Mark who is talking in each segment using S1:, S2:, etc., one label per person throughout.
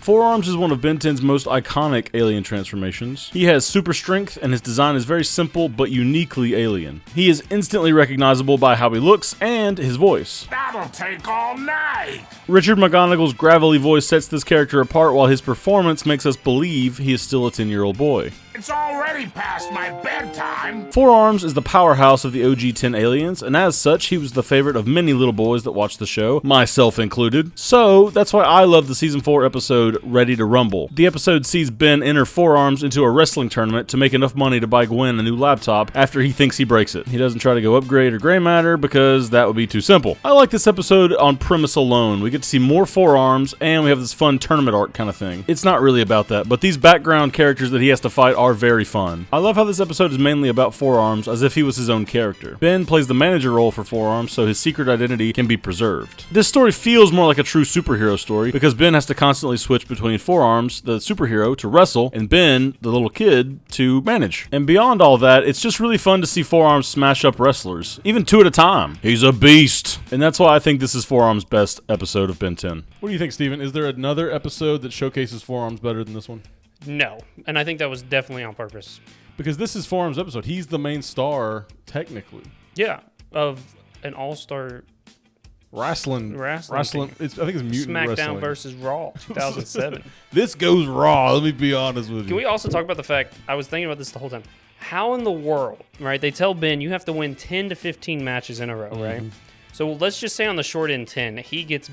S1: Four-Arms is one of Ben 10's most iconic alien transformations. He has super strength, and his design is very simple but uniquely alien. He is instantly recognizable by how he looks and his voice.
S2: That'll take all night!
S1: Richard McGonagall's gravelly voice sets this character apart, while his performance makes us believe he is still a 10-year-old boy.
S2: It's already past my bedtime!
S1: Four-Arms is the powerhouse of the OG 10 aliens, and as such, he was the favorite of many little boys that watched the show, myself included. So, that's why I love the Season 4 episode, Ready to Rumble. The episode sees Ben enter Four-Arms into a wrestling tournament to make enough money to buy Gwen a new laptop after he thinks he breaks it. He doesn't try to go upgrade or gray matter because that would be too simple. I like this episode on premise alone. We get to see more Four-Arms, and we have this fun tournament arc kind of thing. It's not really about that, but these background characters that he has to fight are very fun. I love how this episode is mainly about Four-Arms as if he was his own character. Ben plays the manager role for Four-Arms, so his secret identity can be preserved. This story feels more like a true superhero story because Ben has to constantly switch between Four-Arms, the superhero, to wrestle, and Ben, the little kid, to manage. And beyond all that, it's just really fun to see Four-Arms smash up wrestlers, even 2 at a time. He's a beast! And that's why I think this is Four-Arms' best episode of Ben 10.
S3: What do you think, Steven? Is there another episode that showcases Four-Arms better than this one?
S4: No, and I think that was definitely on purpose.
S3: Because this is Four-Arms' episode. He's the main star, technically.
S4: Yeah, of an all-star
S3: Wrestling.
S4: thing.
S3: I think it's mutant
S4: SmackDown
S3: wrestling.
S4: versus Raw, 2007.
S3: This goes raw. Let me be honest with you.
S4: Can we also talk about the fact, I was thinking about this the whole time, how in the world, right, they tell Ben you have to win 10 to 15 matches in a row, right? So let's just say on the short end 10, he gets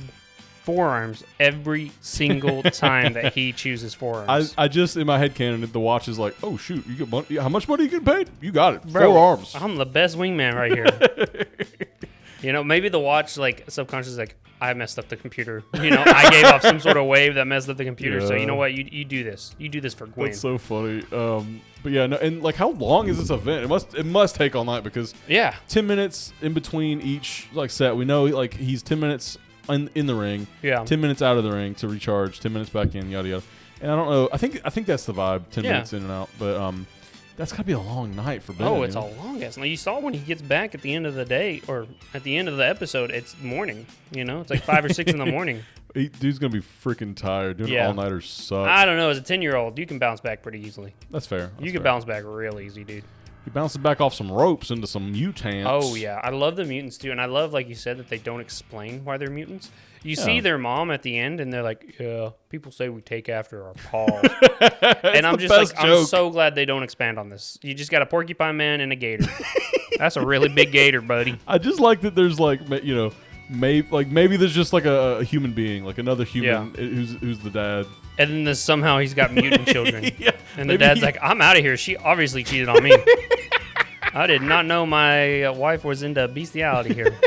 S4: Four-Arms every single time that he chooses Four-Arms.
S3: I just, in my head canon, the watch is like, oh, shoot, you get money. How much money you getting paid? You got it.
S4: Bro,
S3: Four-Arms.
S4: I'm the best wingman right here. You know, maybe the watch, like, subconscious, like, I messed up the computer. You know, I gave off some sort of wave that messed up the computer. So, you know what? You do this. You do this for Gwen.
S3: That's so funny. But yeah, no, and like, how long is this event? It must take all night because 10 minutes in between each like set. We know like he's 10 minutes in the ring, 10 minutes out of the ring to recharge, 10 minutes back in, yada yada. And I don't know. I think that's the vibe. 10 minutes in and out, but that's gotta be a long night for Ben.
S4: Oh, it's a long ass. Now you saw when he gets back at the end of the day or at the end of the episode, it's morning. You know, it's like 5 or 6 in the morning.
S3: Dude's gonna be freaking tired. Doing all-nighters sucks.
S4: I don't know. As a 10-year-old, you can bounce back pretty easily.
S3: That's fair.
S4: You can bounce back real easy, dude.
S3: He bounces back off some ropes into some mutants.
S4: Oh, yeah. I love the mutants, too. And I love, like you said, that they don't explain why they're mutants. You see their mom at the end, and they're like, yeah, people say we take after our paws. And I'm just like, I'm so glad they don't expand on this. You just got a porcupine man and a gator. That's a really big gator, buddy.
S3: I just like that there's like, you know, maybe there's just like a human being, like another human who's the dad.
S4: And then somehow he's got mutant children. And the dad's like, I'm out of here. She obviously cheated on me. I did not know my wife was into bestiality here.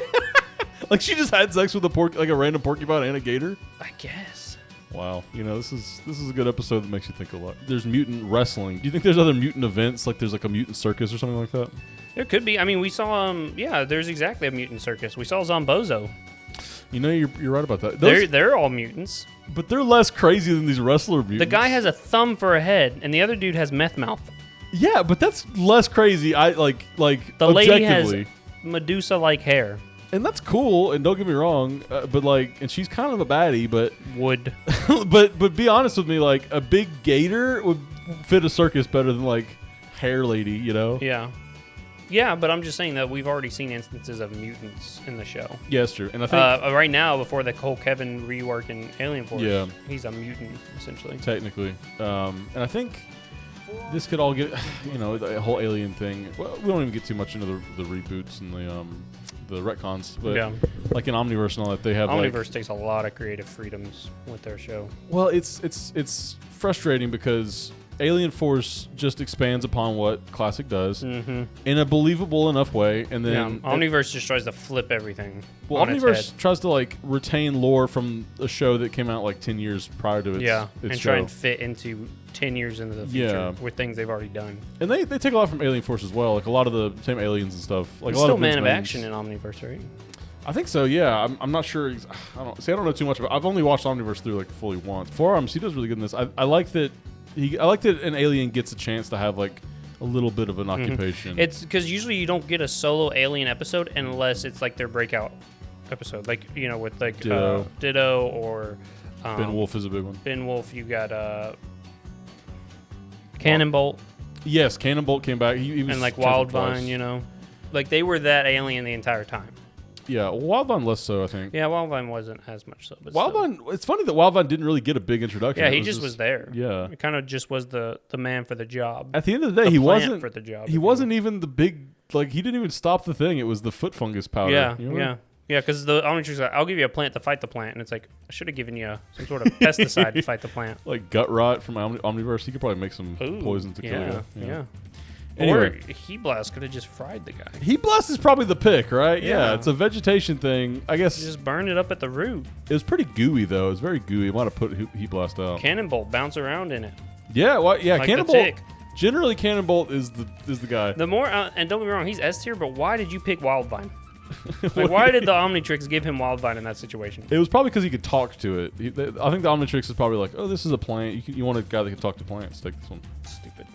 S3: Like she just had sex with a random porcupine and a gator?
S4: I guess.
S3: Wow. You know, this is a good episode that makes you think a lot. There's mutant wrestling. Do you think there's other mutant events? Like there's like a mutant circus or something like that?
S4: There could be. I mean, we saw, there's exactly a mutant circus. We saw Zombozo.
S3: You know, you're right about that.
S4: They're all mutants.
S3: But they're less crazy than these wrestler mutants.
S4: The guy has a thumb for a head, and the other dude has meth mouth.
S3: Yeah, but that's less crazy.
S4: The lady has Medusa-like hair.
S3: And that's cool, and don't get me wrong, but like, and she's kind of a baddie, but but be honest with me, like a big gator would fit a circus better than like hair lady, you know?
S4: Yeah, but I'm just saying that we've already seen instances of mutants in the show.
S3: Yeah, that's true. And I think
S4: right now, before the whole Kevin rework in Alien Force, he's a mutant essentially.
S3: Technically, and I think this could all get, you know, the whole alien thing. Well, we don't even get too much into the reboots and the retcons, but like in Omniverse and all that, they have
S4: Omniverse takes a lot of creative freedoms with their show.
S3: Well, it's frustrating because Alien Force just expands upon what Classic does in a believable enough way, and then
S4: Omniverse just tries to flip everything.
S3: Well, Omniverse tries to like retain lore from a show that came out like 10 years prior to its
S4: and
S3: show.
S4: Try and fit into 10 years into the future with things they've already done.
S3: And they take a lot from Alien Force as well, like a lot of the same aliens and stuff. Like
S4: it's
S3: a lot
S4: still
S3: of
S4: Man of Action in Omniverse, right?
S3: I think so. Yeah, I'm not sure. I don't know too much about. I've only watched Omniverse through like fully once. Four-Arms, he does really good in this. I like that. I like that an alien gets a chance to have like a little bit of an occupation.
S4: It's because usually you don't get a solo alien episode unless it's like their breakout episode, like, you know, with like Ditto or
S3: Ben Wolf is a big one.
S4: Ben Wolf, you got Cannonbolt.
S3: Yes, Cannonbolt came back. He was
S4: and like Wildvine, like they were that alien the entire time.
S3: Yeah, Wildvine less so, I think.
S4: Yeah, Wildvine wasn't as much so. But
S3: Wildvine,
S4: still.
S3: It's funny that Wildvine didn't really get a big introduction.
S4: Yeah, he just was there.
S3: Yeah.
S4: He kind of just was the man for the job.
S3: At the end of the day, he wasn't
S4: for the job.
S3: He wasn't even the big, like, he didn't even stop the thing. It was the foot fungus powder.
S4: Yeah, yeah, because the Omnitrix like, I'll give you a plant to fight the plant. And it's like, I should have given you some sort of pesticide to fight the plant.
S3: Like gut rot from Omniverse. He could probably make some poison to kill you.
S4: Yeah.
S3: Anyway.
S4: Or Heat Blast could have just fried the guy.
S3: Heat Blast is probably the pick, right? Yeah, it's a vegetation thing. I guess.
S4: Just burn it up at the root.
S3: It was pretty gooey, though. It was very gooey. Might have put Heat Blast out.
S4: Cannonbolt, bounce around in it.
S3: Yeah, like Cannonbolt.
S4: Generally,
S3: Cannonbolt is the guy.
S4: The more, and don't get me wrong, he's S tier, but why did you pick Wildvine? Like, why did the Omnitrix give him Wildvine in that situation?
S3: It was probably because he could talk to it. I think the Omnitrix is probably like, oh, this is a plant. You want a guy that can talk to plants. Take this one.
S4: Stupid.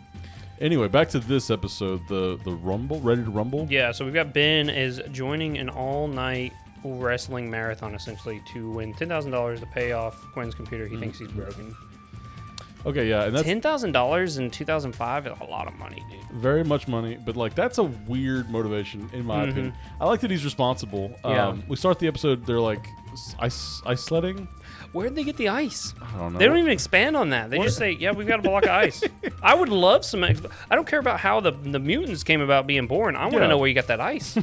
S3: Anyway, back to this episode, the Rumble, Ready to Rumble.
S4: Yeah, so we've got Ben is joining an all-night wrestling marathon, essentially, to win $10,000 to pay off Gwen's computer. He thinks he's broken.
S3: Okay, yeah, and that's
S4: $10,000 in 2005 is a lot of money, dude.
S3: Very much money, but like that's a weird motivation in my opinion. I like that he's responsible. We start the episode. They're like ice sledding.
S4: Where'd they get the ice?
S3: I don't know.
S4: They don't even expand on that. They just say, "Yeah, we've got a block of ice." I would love some. I don't care about how the mutants came about being born. I want to know where you got that ice.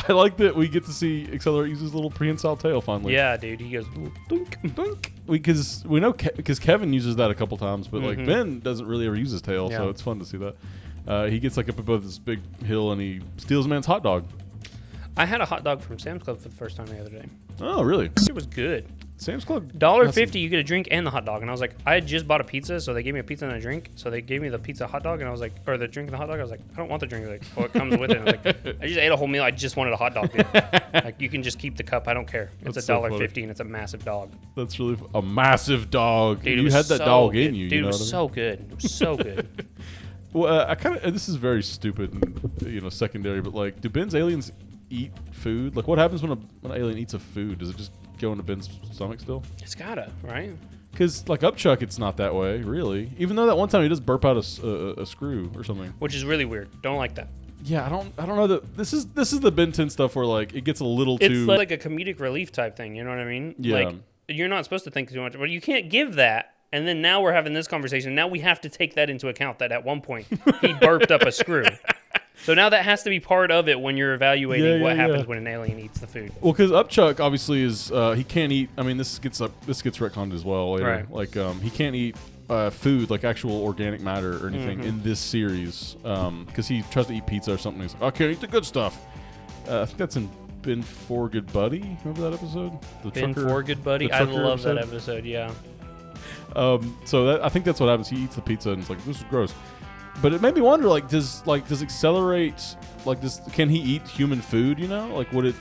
S3: I like that we get to see Accelerate use his little prehensile tail finally.
S4: Yeah, dude. He goes dunk, dunk.
S3: Because we know because Kevin uses that a couple times, but like Ben doesn't really ever use his tail, so it's fun to see that. He gets like up above this big hill and he steals a man's hot dog.
S4: I had a hot dog from Sam's Club for the first time the other day.
S3: Oh, really?
S4: It was good.
S3: Sam's Club.
S4: $1.50, you get a drink and the hot dog. And I was like, I had just bought a pizza, so they gave me a pizza and a drink. So they gave me the pizza hot dog, and I was like, or the drink and the hot dog. I was like, I don't want the drink. They're like, oh, it comes with it. And I was like, I just ate a whole meal. I just wanted a hot dog. Dude. Like, you can just keep the cup. I don't care. It's $1.50 and it's a massive dog.
S3: That's really a massive dog.
S4: Dude,
S3: you had that dog in you.
S4: Dude,
S3: you know
S4: it was so good. It was so good.
S3: Well, I kind of. This is very stupid and secondary, but like, do Ben's aliens eat food? Like, what happens when an alien eats a food? Does it just go into Ben's stomach still?
S4: It's gotta, right?
S3: Because like Upchuck, it's not that way, really. Even though that one time he does burp out a screw or something,
S4: which is really weird. Don't like that.
S3: Yeah, I don't know that this is the Ben 10 stuff where like it gets a little too.
S4: It's like a comedic relief type thing. You know what I mean?
S3: Yeah.
S4: Like, you're not supposed to think too much, but you can't give that. And then now we're having this conversation. Now we have to take that into account. That at one point he burped up a screw. So now that has to be part of it when you're evaluating what happens when an alien eats the food.
S3: Well, because Upchuck obviously is he can't eat. I mean, this gets retconned as well later.
S4: Right.
S3: Like he can't eat food like actual organic matter or anything in this series because he tries to eat pizza or something. He's like, I can't eat the good stuff. I think that's in Ben 4 Good Buddy. Remember that episode?
S4: Ben 4 Good Buddy. I love that episode. Yeah.
S3: So I think that's what happens. He eats the pizza and it's like, this is gross. But it made me wonder, like, does Accelerate, like, can he eat human food? Like, would it?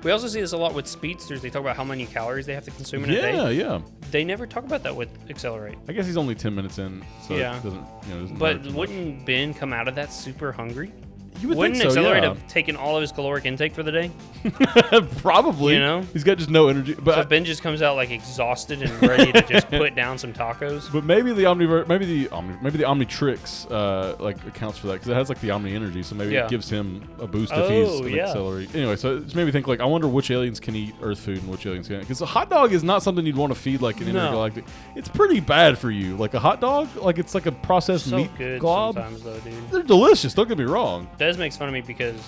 S4: We also see this a lot with speedsters. They talk about how many calories they have to consume in a day.
S3: Yeah.
S4: They never talk about that with Accelerate.
S3: I guess he's only 10 minutes in, so it doesn't.
S4: But wouldn't Ben come out of that super hungry?
S3: You would
S4: Wouldn't
S3: think so,
S4: Accelerate have taken all of his caloric intake for the day?
S3: Probably. He's got just no energy. But
S4: so Ben just comes out like exhausted and ready to just put down some tacos.
S3: But maybe the Omnitrix like accounts for that because it has like the Omni energy, so maybe it gives him a boost if he's an Accelerate. Anyway, so it's made me think like I wonder which aliens can eat Earth food and which aliens can't. Because a hot dog is not something you'd want to feed like an intergalactic. It's pretty bad for you. Like a hot dog, like it's like a processed meat glob.
S4: Sometimes though, dude.
S3: They're delicious. Don't get me wrong.
S4: Des makes fun of me because,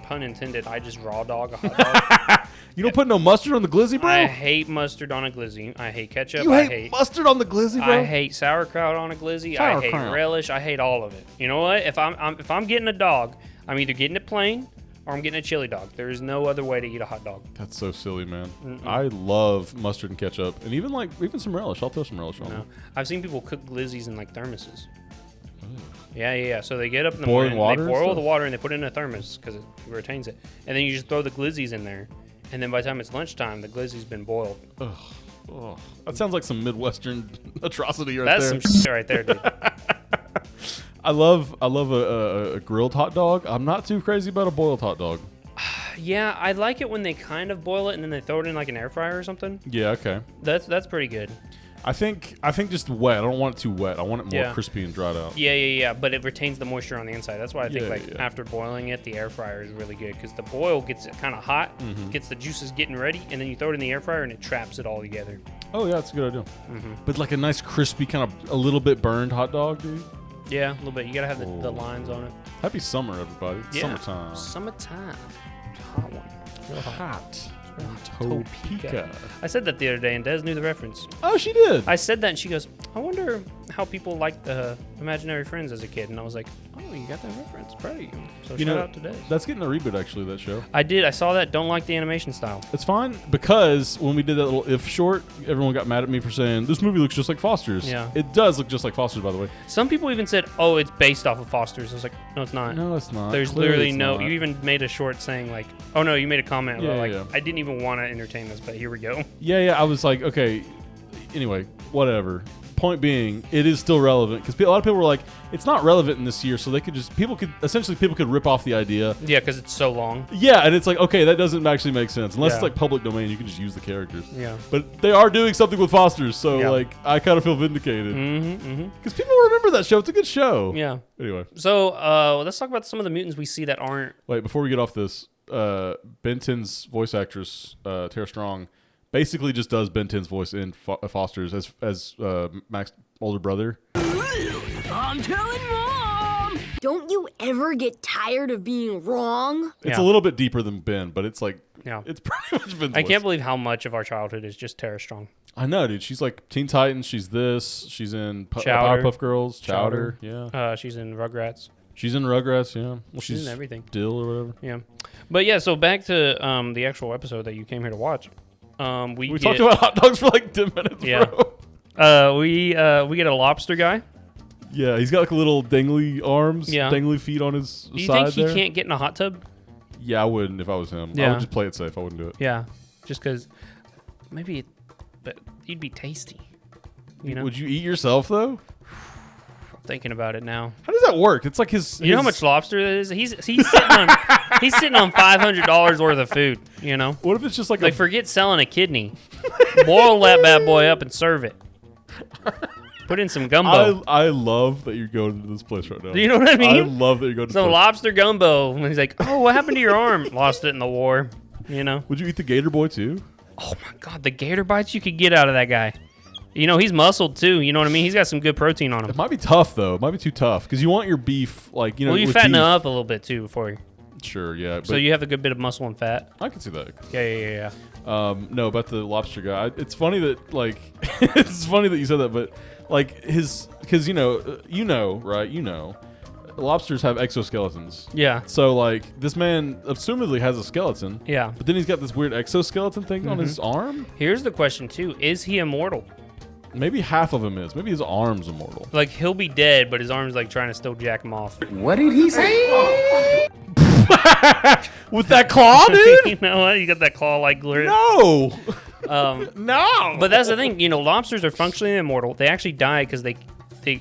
S4: pun intended, I just raw dog a hot dog.
S3: You don't put no mustard on the glizzy, bro?
S4: I hate mustard on a glizzy. I hate ketchup.
S3: You hate mustard on the glizzy, bro?
S4: I hate sauerkraut on a glizzy. I hate relish. I hate all of it. You know what? If I'm getting a dog, I'm either getting it plain or I'm getting a chili dog. There is no other way to eat a hot dog.
S3: That's so silly, man. I love mustard and ketchup, and even some relish. I'll throw some relish on it.
S4: I've seen people cook glizzies in like thermoses. Yeah. So they get up in the
S3: morning,
S4: they boil the water and they put it in a thermos because it retains it, and then you just throw the glizzies in there, and then by the time it's lunchtime, the glizzy's been boiled.
S3: Ugh. That sounds like some Midwestern atrocity right
S4: there. That's some shit right there, dude.
S3: I love a grilled hot dog. I'm not too crazy about a boiled hot dog.
S4: Yeah, I like it when they kind of boil it and then they throw it in like an air fryer or something.
S3: Yeah, okay.
S4: That's pretty good.
S3: I think just wet. I don't want it too wet. I want it more crispy and dried out.
S4: Yeah. But it retains the moisture on the inside. That's why I think after boiling it, the air fryer is really good because the boil gets it kind of hot, gets the juices getting ready, and then you throw it in the air fryer and it traps it all together.
S3: Oh yeah, that's a good idea. But like a nice crispy, kind of a little bit burned hot dog, dude.
S4: Yeah, a little bit. You gotta have the lines on it.
S3: Happy summer, everybody. It's summertime.
S4: Summertime. Hot one. Real hot.
S3: Topeka.
S4: I said that the other day, and Des knew the reference.
S3: Oh, she did.
S4: I said that, and she goes, I wonder how people liked the Imaginary Friends as a kid. And I was like, oh, you got that reference. Proud of you. So shout out to Des.
S3: That's getting a reboot, actually, that show.
S4: I did. I saw that. Don't like the animation style.
S3: It's fine, because when we did that little If short, everyone got mad at me for saying, this movie looks just like Foster's.
S4: Yeah.
S3: It does look just like Foster's, by the way.
S4: Some people even said, oh, it's based off of Foster's. I was like, no, it's not.
S3: No, it's not.
S4: There's
S3: Clearly
S4: literally
S3: it's
S4: no...
S3: not.
S4: You even made a short saying, like... Oh, no, you made a comment about, like...
S3: Yeah.
S4: I didn't even want to entertain this, but here we go.
S3: Yeah, I was like, okay, anyway, whatever. Point being, it is still relevant, because a lot of people were like, it's not relevant in this year, so they could just... People could rip off the idea.
S4: Yeah, because it's so long.
S3: Yeah, and it's like, okay, that doesn't actually make sense. Unless it's like public domain, you can just use the characters.
S4: Yeah.
S3: But they are doing something with Foster's, so like, I kind of feel vindicated. Because people remember that show. It's a good show.
S4: Yeah.
S3: Anyway.
S4: So, let's talk about some of the mutants we see that aren't...
S3: Wait, before we get off this, Ben 10's voice actress, Tara Strong, basically just does Ben 10's voice in Foster's as Mac's older brother.
S5: I'm telling Mom! Don't you ever get tired of being wrong?
S3: It's a little bit deeper than Ben, but it's like, it's pretty much Ben's
S4: I
S3: voice.
S4: can't believe how much of our childhood is just Tara Strong.
S3: I know, dude. She's like Teen Titans. She's this. She's in Powerpuff Girls. Chowder. Yeah.
S4: She's in Rugrats.
S3: She's in Rugrats, yeah. Well,
S4: she's in everything.
S3: Dill or whatever.
S4: Yeah. But yeah, so back to the actual episode that you came here to watch. We
S3: talked about hot dogs for like 10 minutes, bro.
S4: We get a lobster guy.
S3: Yeah, he's got like little dangly arms, dangly feet on his side.
S4: Do you think he can't get in a hot tub?
S3: Yeah, I wouldn't if I was him. I would just play it safe. I wouldn't do it.
S4: Yeah, just because but he'd be tasty. You know?
S3: Would you eat yourself, though?
S4: I'm thinking about it now.
S3: How does that work? It's like his...
S4: You know how much lobster that is? He's sitting on $500 worth of food, you know?
S3: What if it's just like
S4: forget selling a kidney. Boil that bad boy up and serve it. Put in some gumbo.
S3: I love that you're going to this place right now.
S4: Do you know what I mean?
S3: I love that you're going to
S4: some lobster gumbo. And he's like, oh, what happened to your arm? Lost it in the war, you know?
S3: Would you eat the gator boy, too?
S4: Oh, my God. The gator bites you could get out of that guy. You know, he's muscled, too. You know what I mean? He's got some good protein on him.
S3: It might be tough, though. It might be too tough. Because you want your beef, like, you know...
S4: Well, you fatten it up a little bit, too, before you...
S3: Sure, yeah.
S4: So you have a good bit of muscle and fat?
S3: I can see that.
S4: Yeah.
S3: No, about the lobster guy. It's funny that, like... it's funny that you said that, but, like, his... Because, you know, right? You know. Lobsters have exoskeletons.
S4: Yeah.
S3: So, like, this man assumedly has a skeleton.
S4: Yeah.
S3: But then he's got this weird exoskeleton thing on his arm.
S4: Here's the question, too. Is he immortal?
S3: Maybe half of him is. Maybe his arm's immortal.
S4: Like, he'll be dead, but his arm's, like, trying to still jack him off.
S2: What did he say?
S3: With that claw, dude?
S4: You know what? You got that claw-like grip.
S3: No.
S4: No. But that's the thing. You know, lobsters are functionally immortal. They actually die because they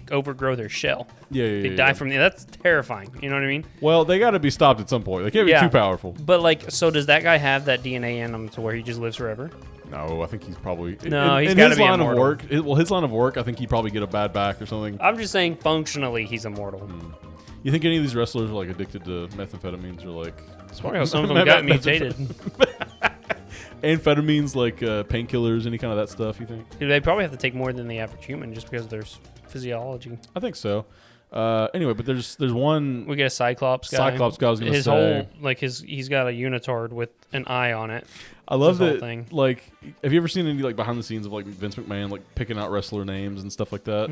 S4: overgrow their shell.
S3: They
S4: die from... That's terrifying. You know what I mean?
S3: Well, they got to be stopped at some point. They can't be too powerful.
S4: But, like, so does that guy have that DNA in him to where he just lives forever?
S3: No, I think he's probably...
S4: No, he's got to be immortal.
S3: His line of work, I think he'd probably get a bad back or something.
S4: I'm just saying functionally he's immortal.
S3: You think any of these wrestlers are, like, addicted to methamphetamines or, like...
S4: That's probably how some of them got mutated.
S3: Amphetamines, like painkillers, any kind of that stuff, you think?
S4: They probably have to take more than the average human just because there's physiology.
S3: I think so. Anyway, but there's one...
S4: We get a Cyclops guy.
S3: Cyclops guy, I was going to say.
S4: His whole, like, he's got a unitard with an eye on it.
S3: I love that, like, have you ever seen any, like, behind the scenes of, like, Vince McMahon, like, picking out wrestler names and stuff like that?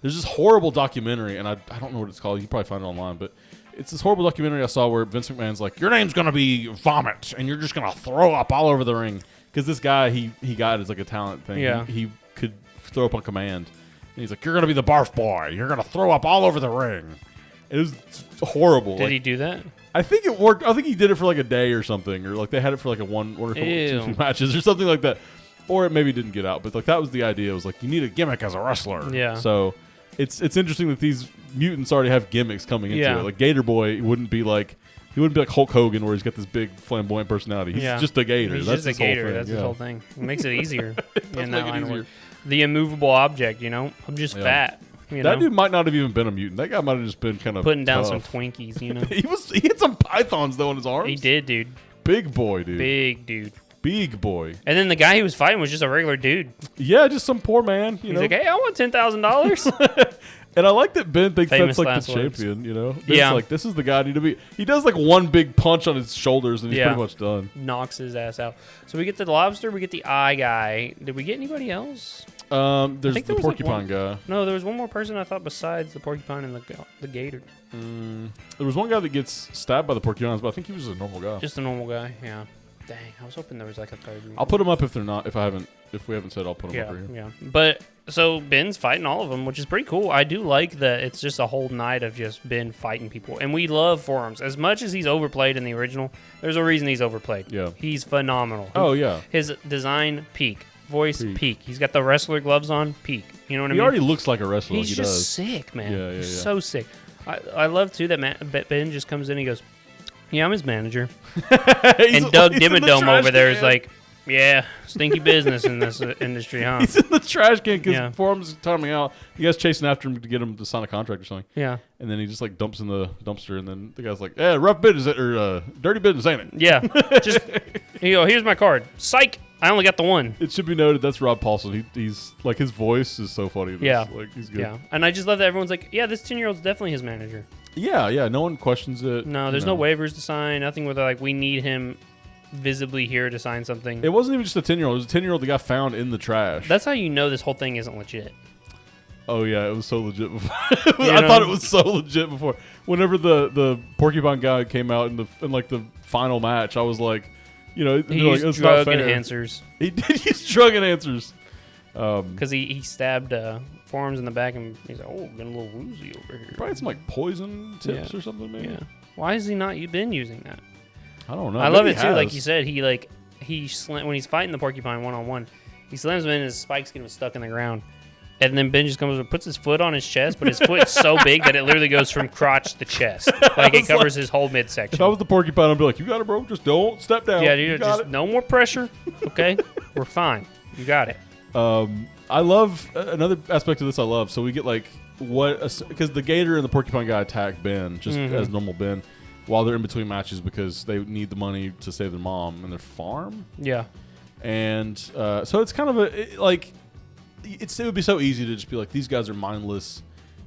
S3: There's this horrible documentary, and I don't know what it's called. You can probably find it online, but it's this horrible documentary I saw where Vince McMahon's like, your name's going to be Vomit, and you're just going to throw up all over the ring. Because this guy, he got as, like, a talent thing.
S4: Yeah.
S3: He could throw up on command. And he's like, you're going to be the barf boy. You're going to throw up all over the ring. It was horrible.
S4: Did he do that?
S3: I think it worked. I think he did it for like a day or something, or like they had it for like a one or two matches or something like that, or it maybe didn't get out. But like that was the idea. It was like you need a gimmick as a wrestler.
S4: Yeah.
S3: So it's interesting that these mutants already have gimmicks coming into it. Like Gator Boy wouldn't be like He wouldn't be like Hulk Hogan, where he's got this big flamboyant personality. He's just a gator.
S4: He's
S3: That's
S4: just a gator. That's his whole thing. It makes it easier in that line of work. The immovable object, I'm just fat.
S3: That dude might not have even been a mutant. That guy might have just been kind of
S4: putting down
S3: tough.
S4: some Twinkies,
S3: He had some pythons though in his arms.
S4: He did, dude.
S3: Big boy, dude.
S4: Big dude.
S3: Big boy.
S4: And then the guy he was fighting was just a regular dude.
S3: Yeah, just some poor man. He's
S4: like, hey, I want $10,000.
S3: And I like that Ben thinks
S4: Famous
S3: that's like the champion, Ben's like, this is the guy I need to be. He does like one big punch on his shoulders and he's pretty much done.
S4: Knocks his ass out. So we get the lobster, we get the eye guy. Did we get anybody else?
S3: There's the porcupine guy.
S4: No, there was one more person I thought besides the porcupine and the gator.
S3: There was one guy that gets stabbed by the porcupines, but I think he was a normal guy.
S4: Just a normal guy, yeah. Dang, I was hoping there was like a third.
S3: I'll put them up if they're not. If we haven't said, I'll put them up here.
S4: Yeah. But so Ben's fighting all of them, which is pretty cool. I do like that it's just a whole night of just Ben fighting people, and we love Forums as much as he's overplayed in the original. There's a reason he's overplayed.
S3: Yeah,
S4: he's phenomenal.
S3: Oh yeah,
S4: his design peak, voice peak. He's got the wrestler gloves on peak. You know what I mean?
S3: He already looks like a wrestler.
S4: He's just sick, man.
S3: Yeah.
S4: He's so sick. I love too that Ben just comes in and he goes, yeah, I'm his manager. And Doug Dimmadome over there is like, yeah, stinky business in this industry, huh?
S3: He's in the trash can because Forum's timing out. You guys chasing after him to get him to sign a contract or something.
S4: Yeah.
S3: And then he just like dumps in the dumpster, and then the guy's like, "Yeah, rough business or dirty business, ain't it?"
S4: Yeah. Just here's my card. Psych. I only got the one.
S3: It should be noted that's Rob Paulson. He's like, his voice is so funny. Like he's good.
S4: Yeah. And I just love that everyone's like, yeah, this 10-year-old's definitely his manager.
S3: Yeah. No one questions it.
S4: No, there's no waivers to sign. Nothing where they're like, we need him visibly here to sign something.
S3: It wasn't even just a 10-year-old. It was a 10-year-old that got found in the trash.
S4: That's how you know this whole thing isn't legit.
S3: Oh yeah, it was so legit before. I thought it was so legit before. Whenever the porcupine guy came out in the final match, I was like,
S4: he used drug enhancers.
S3: He did use drug enhancers.
S4: Because he stabbed Forums in the back, and he's like, oh, getting a little woozy over here.
S3: Probably some like poison tips or something, maybe.
S4: Yeah. Why has he not been using that?
S3: I don't know.
S4: I love it too. Like you said, when he's fighting the porcupine one-on-one, he slams him in and his spikes get him stuck in the ground. And then Ben just comes and puts his foot on his chest, but his foot's so big that it literally goes from crotch to chest. Like it covers his whole midsection.
S3: If I was the porcupine, I'd be like, you got it, bro. Just don't step down.
S4: Yeah, dude, just no more pressure. Okay? We're fine. You got it.
S3: I love another aspect of this. I love so we get like because the gator and the porcupine guy attack Ben just as normal Ben while they're in between matches because they need the money to save their mom and their farm.
S4: Yeah,
S3: and so it's kind of it would be so easy to just be like, these guys are mindless,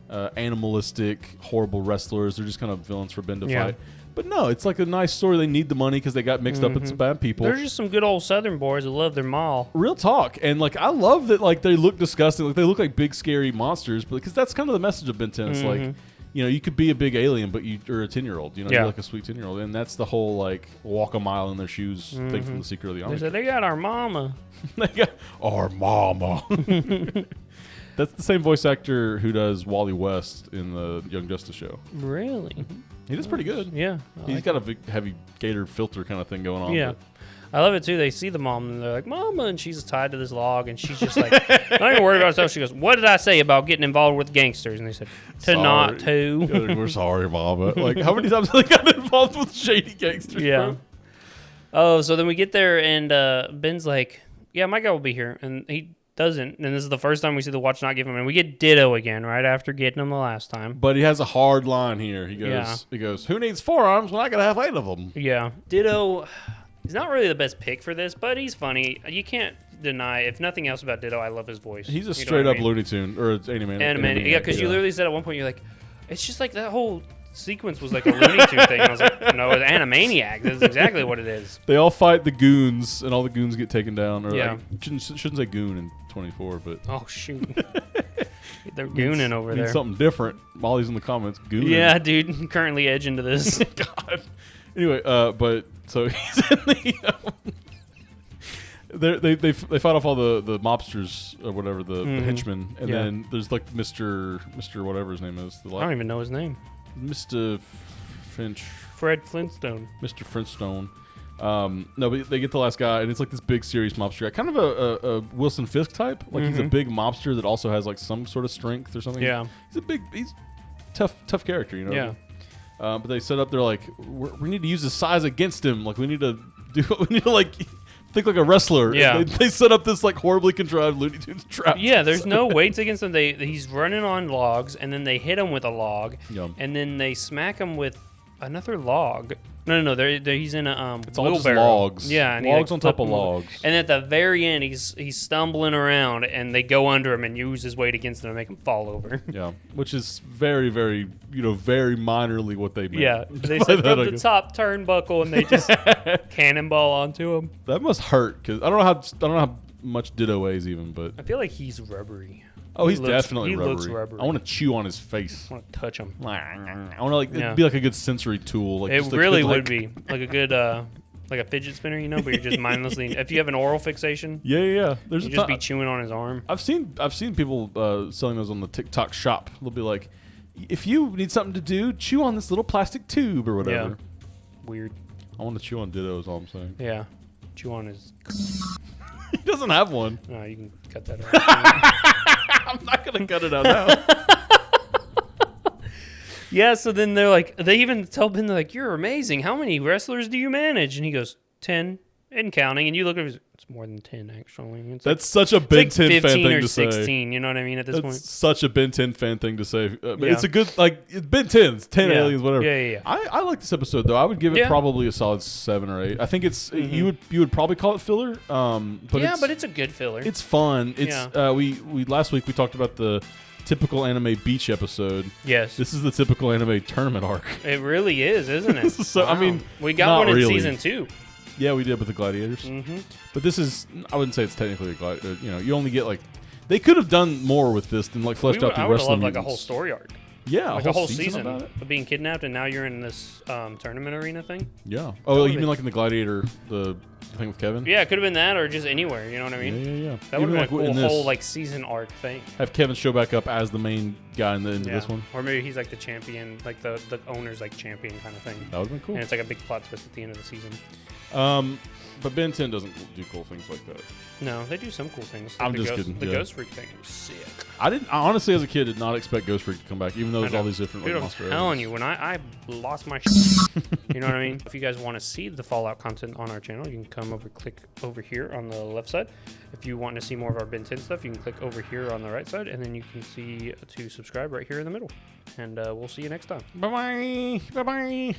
S3: animalistic, horrible wrestlers. They're just kind of villains for Ben to fight. But no, it's like a nice story. They need the money because they got mixed up with some bad people.
S4: They're just some good old Southern boys who love their ma.
S3: Real talk. And like, I love that like they look disgusting. Like they look like big scary monsters, but because that's kind of the message of Ben 10. It's like, you could be a big alien, but you're a 10-year-old. You're like a sweet 10-year-old, and that's the whole like walk a mile in their shoes thing from The Secret of the Army.
S4: They said they got our mama.
S3: They got our mama. That's the same voice actor who does Wally West in the Young Justice show.
S4: Really?
S3: He does pretty good.
S4: Yeah.
S3: He's got a big, heavy gator filter kind of thing going on.
S4: Yeah. I love it too. They see the mom and they're like, "Mama," and she's tied to this log, and she's just like, not even worried about herself. She goes, "What did I say about getting involved with gangsters?" And they said, "Not to."
S3: We're sorry, Mama. Like, how many times have they gotten involved with shady gangsters?
S4: Yeah.
S3: Bro?
S4: Oh, so then we get there, and Ben's like, "Yeah, my guy will be here," and he doesn't. And this is the first time we see the watch not give him, and we get Ditto again right after getting him the last time.
S3: But he has a hard line here. He goes, "Who needs forearms when I gotta have 8 of them?"
S4: Yeah, Ditto. He's not really the best pick for this, but he's funny. You can't deny, if nothing else about Ditto, I love his voice.
S3: He's a straight up Looney Tune or Animaniac.
S4: Yeah, because you literally said at one point, you're like, it's just like that whole sequence was like a Looney Tune thing. And I was like, no, it's Animaniac. That's exactly what it is.
S3: They all fight the goons, and all the goons get taken down. Or I shouldn't say goon in 24, but
S4: oh shoot, they're gooning over there.
S3: Something different. Molly's in the comments. Gooning.
S4: Yeah, dude, currently edge into this.
S3: God. Anyway, but so he's in the. They fight off all the mobsters or whatever, the henchmen, and then there's like Mr. whatever his name is.
S4: I don't even know his name.
S3: Mr. Finch.
S4: Fred Flintstone.
S3: Mr. Flintstone. No, but they get the last guy, and it's like this big serious mobster guy, kind of a Wilson Fisk type. Like he's a big mobster that also has like some sort of strength or something.
S4: Yeah,
S3: he's tough character, you know.
S4: Yeah.
S3: But they set up, they're like, we need to use his size against him. Like, we need to like think like a wrestler.
S4: Yeah.
S3: They set up this like horribly contrived Looney Tunes trap.
S4: Yeah, there's no weights against him. He's running on logs, and then they hit him with a log, and then they smack him with another log. No. He's in a
S3: it's all just
S4: wheelbarrow.
S3: logs.
S4: Yeah, and
S3: logs on top of logs.
S4: And at the very end, he's stumbling around, and they go under him and use his weight against him to make him fall over.
S3: Yeah, which is very, very, very minorly what they meant.
S4: Yeah, they said from the top turnbuckle, and they just cannonball onto him.
S3: That must hurt because I don't know how much Ditto weighs even, but
S4: I feel like he's rubbery.
S3: Oh, he's definitely rubbery.
S4: Looks rubbery.
S3: I want to chew on his face.
S4: I want to touch him.
S3: I want to it'd be like a good sensory tool. Like
S4: it really would be like a good like a fidget spinner, but you're just mindlessly. If you have an oral fixation,
S3: yeah.
S4: There's just be chewing on his arm.
S3: I've seen people selling those on the TikTok shop. They'll be like, if you need something to do, chew on this little plastic tube or whatever.
S4: Yeah. Weird.
S3: I want to chew on Ditto. Is all I'm saying.
S4: Yeah, chew on his.
S3: He doesn't have one.
S4: No, you can cut that out.
S3: I'm not gonna cut it out now.
S4: Yeah, so then they even tell Ben, they're like, you're amazing. How many wrestlers do you manage? And he goes, 10 and counting. And you look at him, it's more than 10 actually. It's
S3: That's such a Ben 10 fan thing to say.
S4: 16, you know what I mean at this point?
S3: Such a Ben 10 fan thing to say. It's a good, Ben 10s, 10 aliens, whatever.
S4: Yeah.
S3: I like this episode though. I would give it probably a solid 7 or 8. I think it's you would probably call it filler. But
S4: it's a good filler.
S3: It's fun. It's we last week we talked about the typical anime beach episode.
S4: Yes.
S3: This is the typical anime tournament arc.
S4: It really is, isn't it?
S3: So
S4: wow.
S3: I mean,
S4: we got one in season 2.
S3: Yeah, we did with the gladiators. But this is, I wouldn't say it's technically a gladiator. You only get they could have done more with this than fleshed out the wrestling.
S4: I would have loved like a whole story arc.
S3: Yeah,
S4: like a whole season of being kidnapped, and now you're in this tournament arena thing.
S3: Yeah. Oh, you mean like in the gladiator, the thing with Kevin?
S4: Yeah, it could have been that, or just anywhere. You know what I mean?
S3: Yeah.
S4: That would have been a cool whole season arc thing.
S3: Have Kevin show back up as the main guy in this one,
S4: or maybe he's like the champion, like the owner's like champion kind of thing.
S3: That would have been cool.
S4: And it's like a big plot twist at the end of the season.
S3: But Ben 10 doesn't do cool things like that.
S4: No, they do some cool things.
S3: Like I'm just kidding.
S4: The Ghost Freak thing was sick.
S3: I honestly, as a kid, did not expect Ghost Freak to come back, even though there's all these different
S4: Dude,
S3: monster.
S4: I'm telling you, when I lost my shit. You know what I mean? If you guys want to see the Fallout content on our channel, you can click over here on the left side. If you want to see more of our Ben 10 stuff, you can click over here on the right side, and then you can see to subscribe right here in the middle. And we'll see you next time.
S3: Bye-bye. Bye-bye.